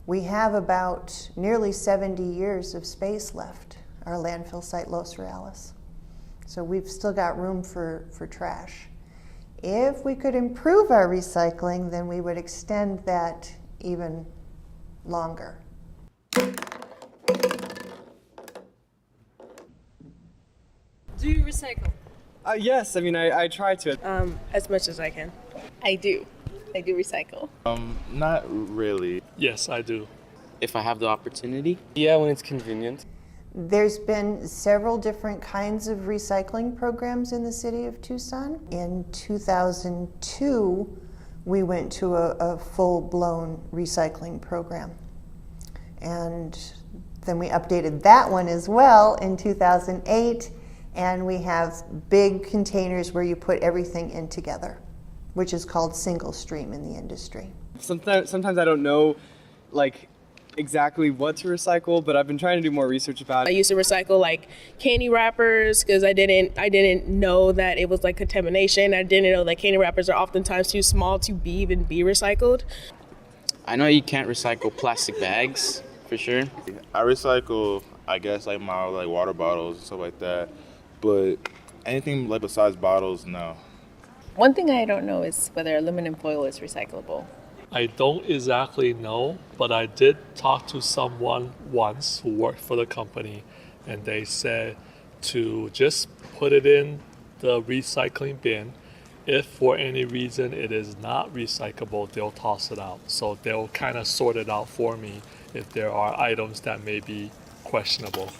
We have about nearly 70 years of space left, our landfill site Los Reales. So we've still got room for trash. If we could improve our recycling, then we would extend that even longer. Do you recycle? Yes, I mean, I try to. As much as I can. I do recycle. Not really. Yes, I do. If I have the opportunity. Yeah, when it's convenient. There's been several different kinds of recycling programs in the city of Tucson. In 2002, we went to a full-blown recycling program. And then we updated that one as well in 2008, and we have big containers where you put everything in together, which is called single stream in the industry. Sometimes I don't know, like, exactly what to recycle, but I've been trying to do more research about it. I used to recycle like candy wrappers because I didn't know that it was like contamination. I didn't know that candy wrappers are oftentimes too small to even be recycled. I know you can't recycle plastic bags, for sure. I recycle, I guess, like my water bottles and stuff like that. But anything like besides bottles, no. One thing I don't know is whether aluminum foil is recyclable. I don't exactly know, but I did talk to someone once who worked for the company, and they said to just put it in the recycling bin. If for any reason it is not recyclable, they'll toss it out. So they'll kind of sort it out for me if there are items that may be questionable.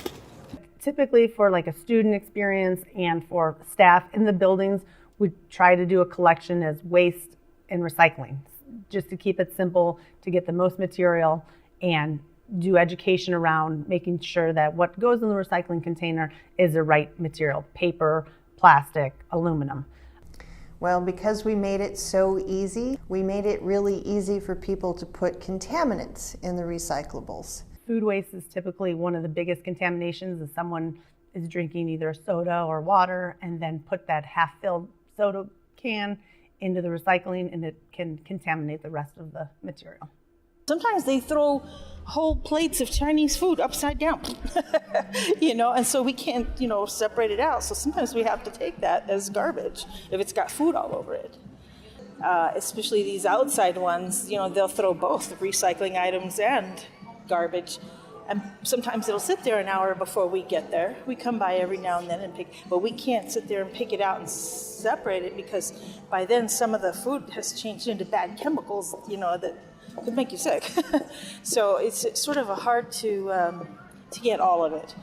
Typically for like a student experience and for staff in the buildings, we try to do a collection as waste and recycling, just to keep it simple, to get the most material and do education around making sure that what goes in the recycling container is the right material, paper, plastic, aluminum. Well, because we made it so easy, we made it really easy for people to put contaminants in the recyclables. Food waste is typically one of the biggest contaminations if someone is drinking either soda or water and then put that half-filled soda can into the recycling, and it can contaminate the rest of the material. Sometimes they throw whole plates of Chinese food upside down, and so we can't, separate it out. So sometimes we have to take that as garbage if it's got food all over it. Especially these outside ones, they'll throw both recycling items and garbage. And sometimes it'll sit there an hour before we get there. We come by every now and then and but we can't sit there and pick it out and separate it because by then some of the food has changed into bad chemicals, that could make you sick. So it's sort of hard to get all of it.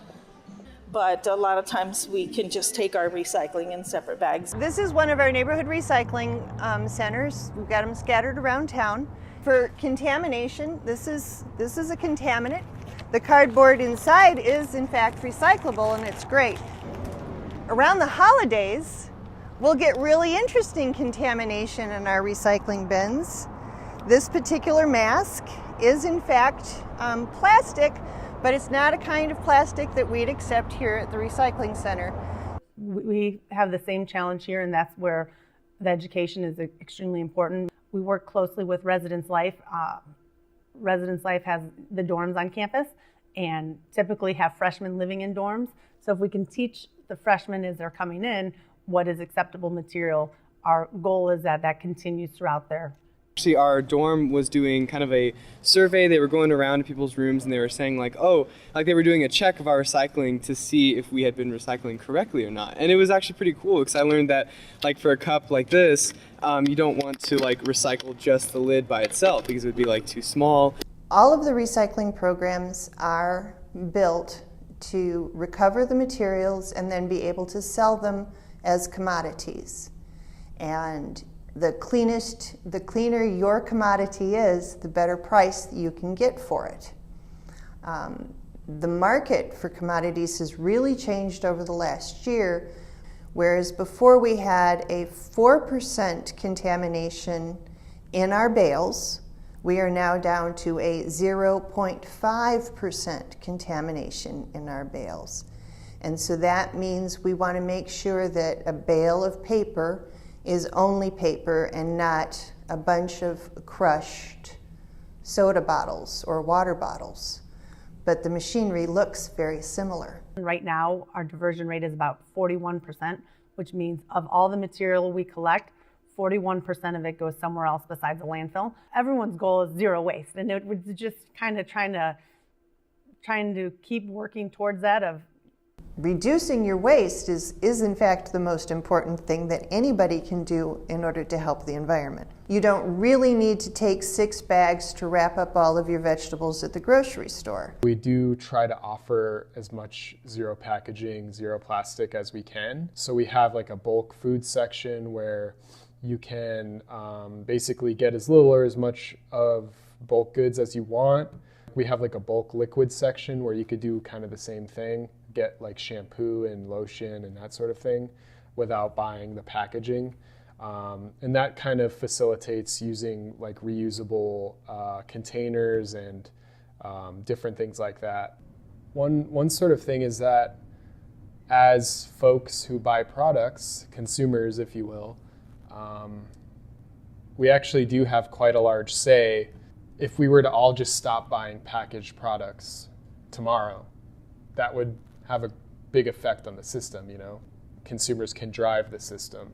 But a lot of times we can just take our recycling in separate bags. This is one of our neighborhood recycling centers. We've got them scattered around town. For contamination, this is a contaminant. The cardboard inside is in fact recyclable, and it's great. Around the holidays, we'll get really interesting contamination in our recycling bins. This particular mask is in fact plastic, but it's not a kind of plastic that we'd accept here at the recycling center. We have the same challenge here, and that's where the education is extremely important. We work closely with Residence Life. Residence Life has the dorms on campus and typically have freshmen living in dorms. So if we can teach the freshmen as they're coming in what is acceptable material, our goal is that continues throughout their. Actually, our dorm was doing kind of a survey. They were going around to people's rooms and they were saying like they were doing a check of our recycling to see if we had been recycling correctly or not. And it was actually pretty cool because I learned that for a cup like this, you don't want to recycle just the lid by itself because it would be too small. All of the recycling programs are built to recover the materials and then be able to sell them as commodities. And the cleaner your commodity is, the better price you can get for it. The market for commodities has really changed over the last year, whereas before we had a 4% contamination in our bales, we are now down to a 0.5% contamination in our bales. And so that means we want to make sure that a bale of paper is only paper and not a bunch of crushed soda bottles or water bottles, but the machinery looks very similar. Right now, our diversion rate is about 41%, which means of all the material we collect, 41% of it goes somewhere else besides a landfill. Everyone's goal is zero waste, and it was just kind of trying to keep working towards that. Of reducing your waste is in fact the most important thing that anybody can do in order to help the environment. You don't really need to take 6 bags to wrap up all of your vegetables at the grocery store. We do try to offer as much zero packaging, zero plastic as we can. So we have like a bulk food section where you can basically get as little or as much of bulk goods as you want. We have like a bulk liquid section where you could do kind of the same thing, get like shampoo and lotion and that sort of thing without buying the packaging. And that kind of facilitates using like reusable containers and different things like that. One sort of thing is that as folks who buy products, consumers if you will, we actually do have quite a large say. If we were to all just stop buying packaged products tomorrow, that would have a big effect on the system, you know. Consumers can drive the system.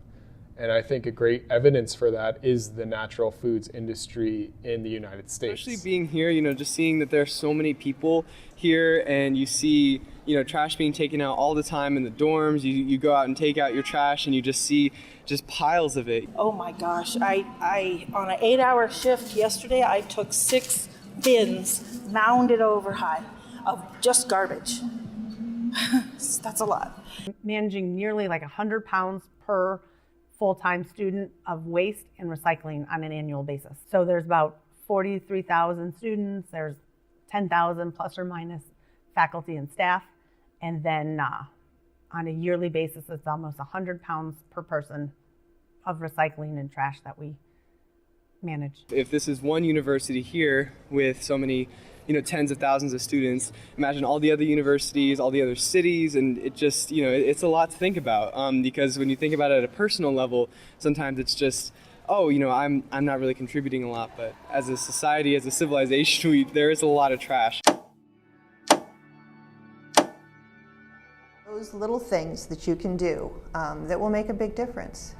And I think a great evidence for that is the natural foods industry in the United States. Especially being here, you know, just seeing that there are so many people here, and you see, you know, trash being taken out all the time in the dorms. You go out and take out your trash and you just see just piles of it. Oh my gosh, I on an 8-hour shift yesterday, I took 6 bins mounded over high of just garbage. That's a lot. managing nearly like 100 pounds per full-time student of waste and recycling on an annual basis. So there's about 43,000 students, there's 10,000 plus or minus faculty and staff, and then on a yearly basis, it's almost 100 pounds per person of recycling and trash that we manage. If this is one university here with so many, you know, tens of thousands of students, imagine all the other universities, all the other cities, and it just, you know, it's a lot to think about, because when you think about it at a personal level, sometimes it's just, oh, you know, I'm not really contributing a lot, but as a society, as a civilization, there is a lot of trash. Those little things that you can do that will make a big difference.